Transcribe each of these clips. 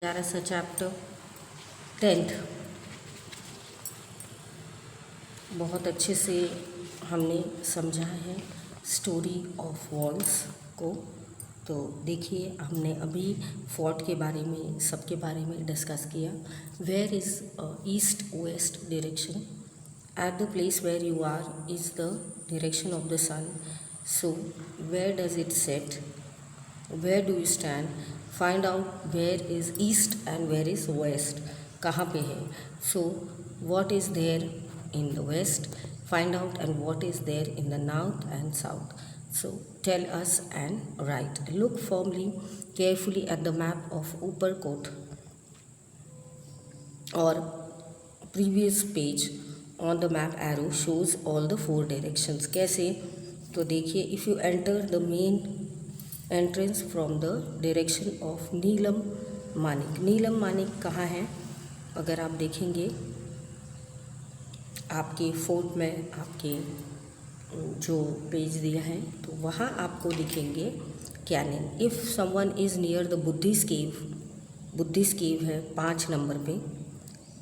प्यारा सा chapter 10th बहुत अच्छे से हमने समझा है स्टोरी ऑफ वॉल्स को। तो देखिए, हमने अभी फोर्ट के बारे में सबके बारे में डिस्कस किया। Where is east west direction? At the place where you are is the direction of the sun. So where does it set? Where do you stand? Find out where is east and where is west, कहाँ पे है। So what is there in the west? Find out and what is there in the north and south. So tell us and write. Look firmly, carefully at the map of Uppercote or previous page. On the map arrow shows all the four directions. कैसे? तो देखिए, if you enter the main entrance from the direction of नीलम मानिक. नीलम मानिक कहाँ है? अगर आप देखेंगे आपके fort में, आपके जो पेज दिया है तो वहाँ आपको दिखेंगे cannon. If someone is near the Buddhist cave, Buddhist cave है 5 नंबर पे,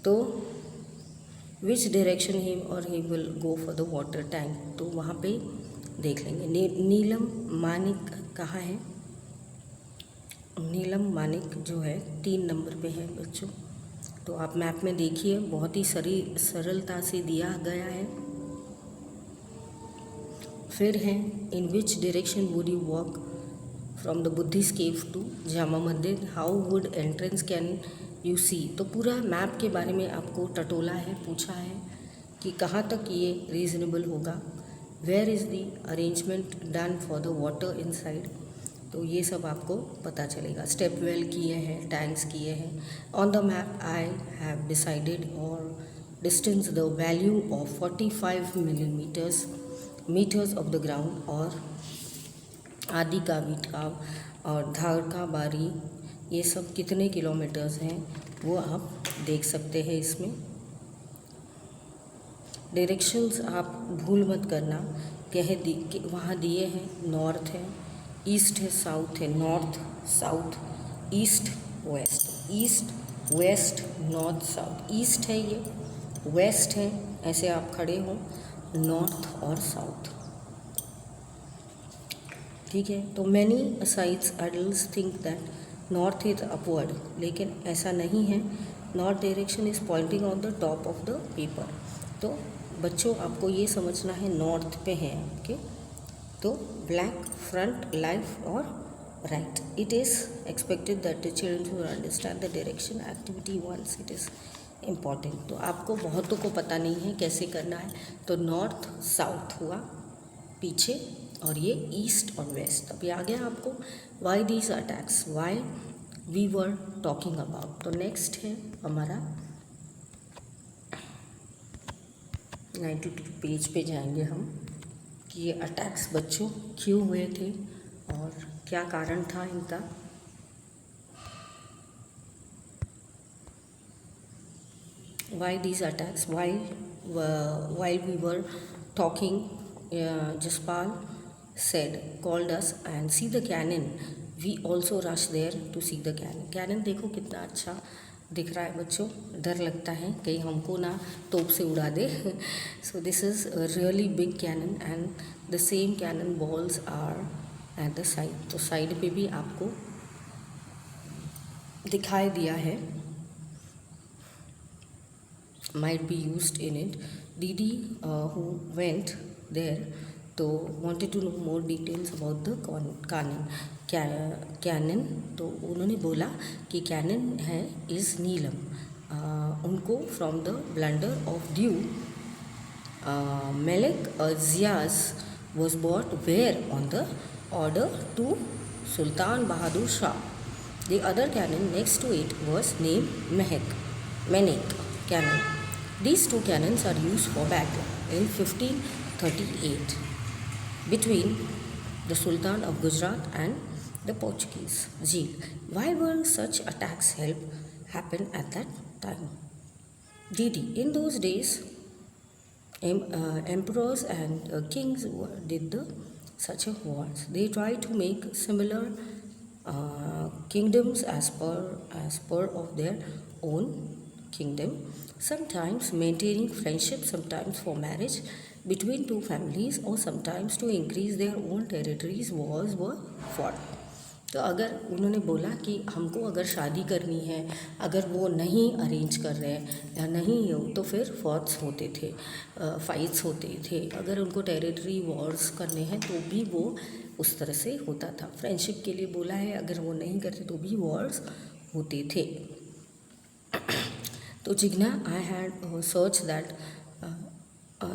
तो which direction he or he will go for the water tank, तो वहाँ पे देख लेंगे. नीलम मानिक कहाँ है? नीलम मानिक जो है 3 नंबर पे है बच्चों. तो आप मैप में देखिए, बहुत ही सरलता से दिया गया है. फिर है in which direction would you walk from the Buddhist cave to Jama Mandir? How would entrance can you see? तो पूरा मैप के बारे में आपको टटोला है, पूछा है कि कहाँ तक ये रीज़नेबल होगा. Where is the arrangement done for the water inside? तो ये सब आपको पता चलेगा. स्टेप वेल किए हैं, टैंक्स किए हैं. On the map I have decided or distance the value of 45 meters of the ground or आदि का मीठा और धारका बारी, ये सब कितने किलोमीटर्स हैं वो आप देख सकते हैं इसमें. डायरेक्शंस आप भूल मत करना, वहाँ दिए हैं. नॉर्थ है, ईस्ट है, साउथ है. North south, east west, east west north south. East है ये, वेस्ट है, ऐसे आप खड़े हो, नॉर्थ और साउथ. ठीक है. तो many sides idols think that north is upward, लेकिन ऐसा नहीं है. North direction is Poynting on the top of the paper. तो बच्चों आपको ये समझना है नॉर्थ पे है आपके. तो ब्लैक फ्रंट लाइफ और right. It is expected that the children will understand the direction activity once it is important. तो आपको बहुतों को पता नहीं है कैसे करना है. तो नॉर्थ साउथ हुआ पीछे, और ये ईस्ट और वेस्ट. अभी आ गया आपको why these attacks, why we were talking about. तो नेक्स्ट है हमारा 92 पेज पे जाएंगे हम कि ये अटैक्स बच्चों क्यों हुए थे और क्या कारण था इनका. Why these attacks, why we were talking, Jaspal said, called us and see the cannon. We also rushed there to see the cannon. Cannon देखो कितना अच्छा दिख रहा है बच्चों. डर लगता है कहीं हमको ना तोप से उड़ा दे. So this is a really big cannon and the same cannon balls are at the side. तो साइड पे भी आपको दिखाई दिया है. Might be used in it. Didi who went there तो wanted to know more details about the cannon. तो उन्होंने बोला कि कैनन है इज़ नीलम. उनको from the blunder of due Malik Ayaz was bought where on the order to Sultan Bahadur Shah. The other cannon next to it was name Manek cannon. These two cannons are used for battle in 1538 between the Sultan of Gujarat and the Portuguese. Zil. Why were such attacks happen at that time? Didi. In those days, emperors and kings did such a wars. They tried to make similar kingdoms as per of their own kingdom, sometimes maintaining friendship, sometimes for marriage between two families, or sometimes to increase their own territories, wars were fought. तो अगर उन्होंने बोला कि हमको अगर शादी करनी है, अगर वो नहीं अरेंज कर रहे हैं या नहीं हो, तो फिर फॉट्स होते थे, फाइट्स होते थे। अगर उनको टेरिटरी वॉर्स करने हैं तो भी वो उस तरह से होता था। फ्रेंडशिप के लिए बोला है, अगर वो नहीं करते तो भी वॉर्स होते थे। तो Jigna, I had search that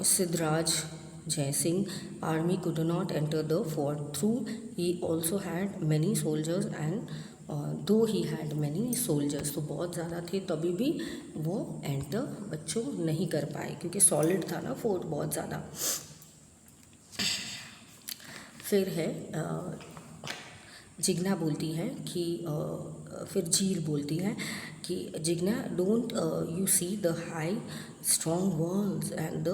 Siddharaj Jaisingh army could not enter the fort, through he also had many soldiers, and though he had many soldiers, तो बहुत ज़्यादा थे, तभी भी वो एंटर बच्चों नहीं कर पाए क्योंकि सॉलिड था ना फोर्ट बहुत ज़्यादा। फिर है जिग्ना बोलती है कि फिर झील बोलती है कि Jigna, don't you see the high strong walls and the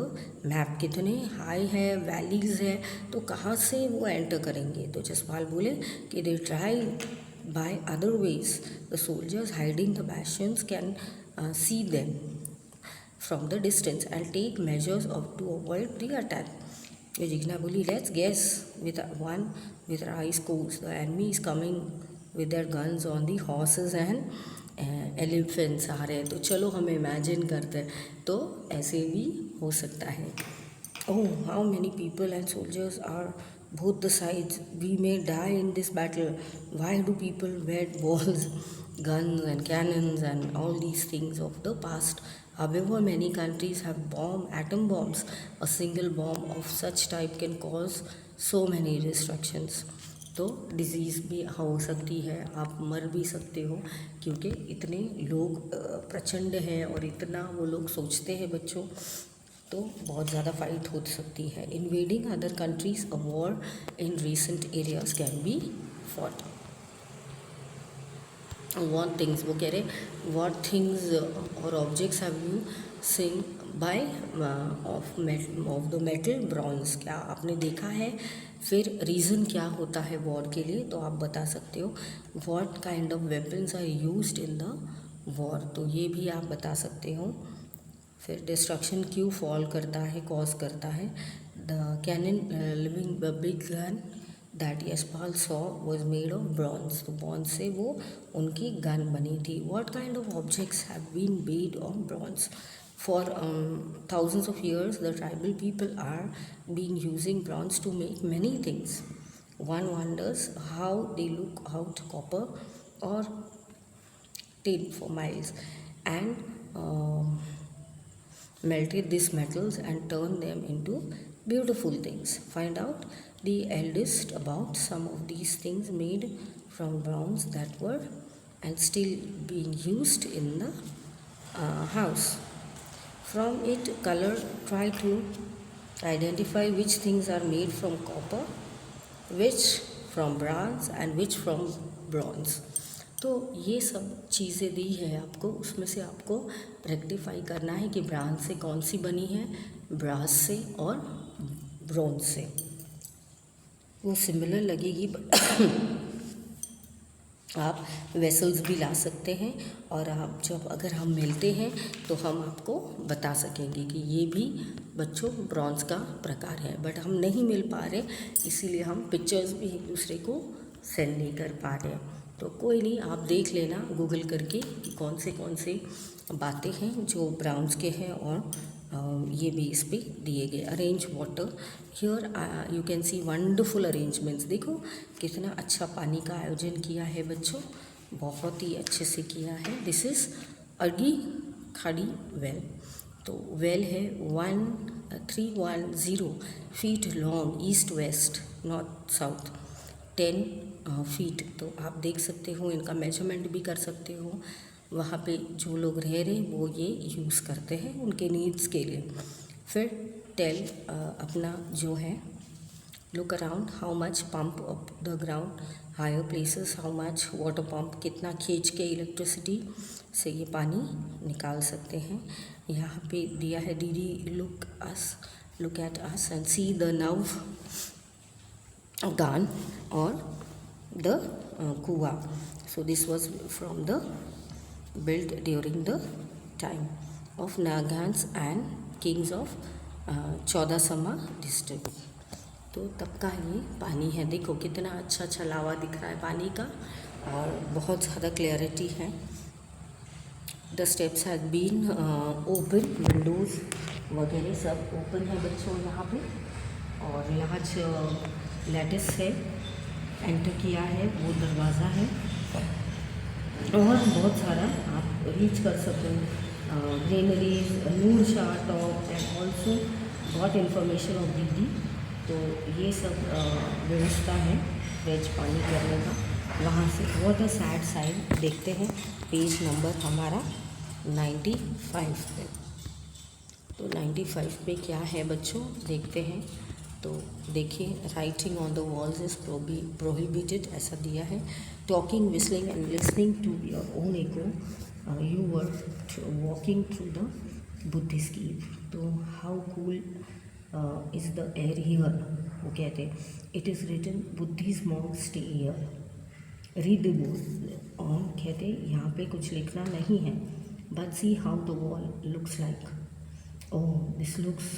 map, कितने हाई है, वैलीज है, तो कहाँ से वो एंटर करेंगे। तो जसपाल बोले कि they try by other ways, the soldiers hiding the bastions can see them from the distance and take measures of to avoid the attack. Jigna बोली, let's guess with one with our eyes closed, the enemy is coming with their guns on the horses and elephants आ रहे हैं, तो चलो हम imagine करते हैं, तो ऐसे भी हो सकता है। Oh, how many people and soldiers are both the sides, we may die in this battle, why do people wear balls, guns and cannons and all these things of the past? However, many countries have atom bombs. A single bomb of such type can cause so many destructions. तो disease भी हो सकती है, आप मर भी सकते हो, क्योंकि इतने लोग प्रचंड हैं और इतना वो लोग सोचते हैं बच्चों, तो बहुत ज़्यादा फाइट हो सकती है। Invading other countries, a war in recent areas can be fought. What things, वो कह रहे what things or objects have you seen by of the metal bronze, क्या आपने देखा है। फिर रीज़न क्या होता है वॉर के लिए, तो आप बता सकते हो। what kind of weapons are used in the war, तो ये भी आप बता सकते हो। फिर डिस्ट्रक्शन क्यों फॉल करता है, कॉज करता है। The cannon living big gun that Yashpal saw was made of bronze, तो ब्रॉन्ज से वो उनकी गन बनी थी। What kind of objects have been made of bronze. For thousands of years the tribal people are been using bronze to make many things. One wonders how they look out copper or tin for miles and melted these metals and turned them into beautiful things. Find out the eldest about some of these things made from bronze that were and still being used in the house. From it color, try to identify which things are made from copper, which from bronze and which from bronze. तो ये सब चीज़ें दी है आपको, उसमें से आपको rectify करना है कि ब्रॉन्ज से कौन सी बनी है, ब्रास से और ब्रोंज से। वो सिमिलर लगेगी आप वेसल्स भी ला सकते हैं, और आप जब अगर हम मिलते हैं तो हम आपको बता सकेंगे कि ये भी बच्चों ब्रॉन्ज का प्रकार है। बट हम नहीं मिल पा रहे, इसीलिए हम पिक्चर्स भी एक दूसरे को सेंड नहीं कर पा रहे। तो कोई नहीं, आप देख लेना गूगल करके कि कौन से बातें हैं जो ब्राउन्स के हैं, और ये भी इस पे दिए गए। Arrange water here, you can see wonderful arrangements. देखो कितना अच्छा पानी का आयोजन किया है बच्चों, बहुत ही अच्छे से किया है। दिस इज़ अगी खाड़ी वेल। तो वेल है 1310 feet long, east west north south 10 feet. तो आप देख सकते हो, इनका मेजरमेंट भी कर सकते हो। वहाँ पे जो लोग रह रहे हैं वो ये यूज़ करते हैं उनके नीड्स के लिए। फिर टेल अपना जो है, look around how much pump up the ground higher places, how much water pump, कितना खींच के इलेक्ट्रिसिटी से ये पानी निकाल सकते हैं। यहाँ पे दिया है दीदी look at us and see the नव गान, और the kuwa. So this was from the built during the time of Nagans and kings of Chudasama district. तो तब का ये पानी है. देखो कितना अच्छा छलावा दिख रहा है पानी का और बहुत ज़्यादा क्लियरिटी है. The steps has been open, windows वगैरह सब ओपन है बच्चों यहाँ पे. और लार्ज लैटिस है, एंटर किया है वो दरवाज़ा है. और बहुत सारा आप रीच कर सकते हो. Greeneries, Noor Shah top and also got information of दीदी. तो ये सब व्यवस्था है वेज पानी करने का. वहाँ से व्हाट अ सैड साइड देखते हैं. पेज नंबर हमारा 95 पे. तो 95 पे क्या है बच्चों देखते हैं. तो देखिए, writing on the walls is prohibited ऐसा दिया है. Talking, whistling and listening to your own echo. You were walking through the Buddhist cave. तो how cool is the air here. वो कहते हैं it is written Buddhist monks stay here. Read the book on. कहते यहाँ पे कुछ लिखना नहीं है. But see how the wall looks like. Oh, this looks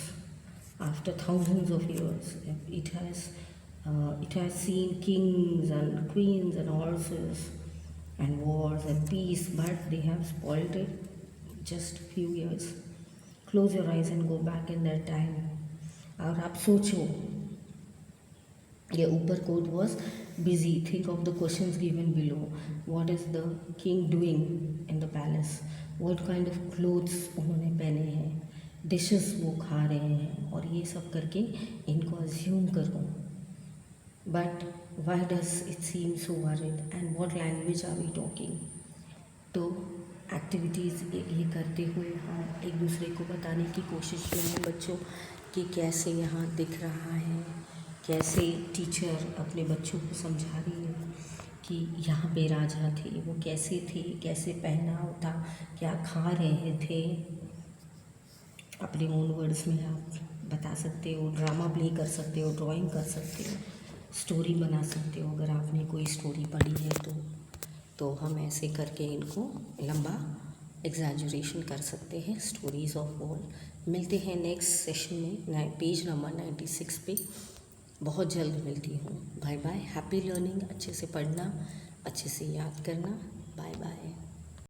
after thousands of years. It has seen kings and queens and horses and wars and peace, but they have spoiled it just few years. Close your eyes and go back in that time. और आप सोचो, ये ऊपर code was busy. Think of the questions given below. What is the king doing in the palace? What kind of clothes उन्होंने पहने हैं, dishes वो खा रहे हैं, और ये सब करके इनको अज्यूम करो. But why does it seem so worried and what language are we talking. तो एक्टिविटीज़ ये करते हुए हम एक दूसरे को बताने की कोशिश में हैं बच्चों कि कैसे यहाँ दिख रहा है, कैसे टीचर अपने बच्चों को समझा रही है कि यहाँ पे राजा थे, वो कैसे थे, कैसे पहनाव था, क्या खा रहे थे. अपने ओन वर्ड्स में आप बता सकते हो, ड्रामा प्ले कर सकते हो, ड्राइंग कर सकते हो, स्टोरी बना सकते हो. अगर आपने कोई स्टोरी पढ़ी है तो हम ऐसे करके इनको लंबा एग्जैजुरेशन कर सकते हैं. Stories of wall. मिलते हैं नेक्स्ट सेशन में पेज नंबर 96 पे. बहुत जल्द मिलती हूँ. Bye bye. Happy learning. अच्छे से पढ़ना, अच्छे से याद करना. Bye bye.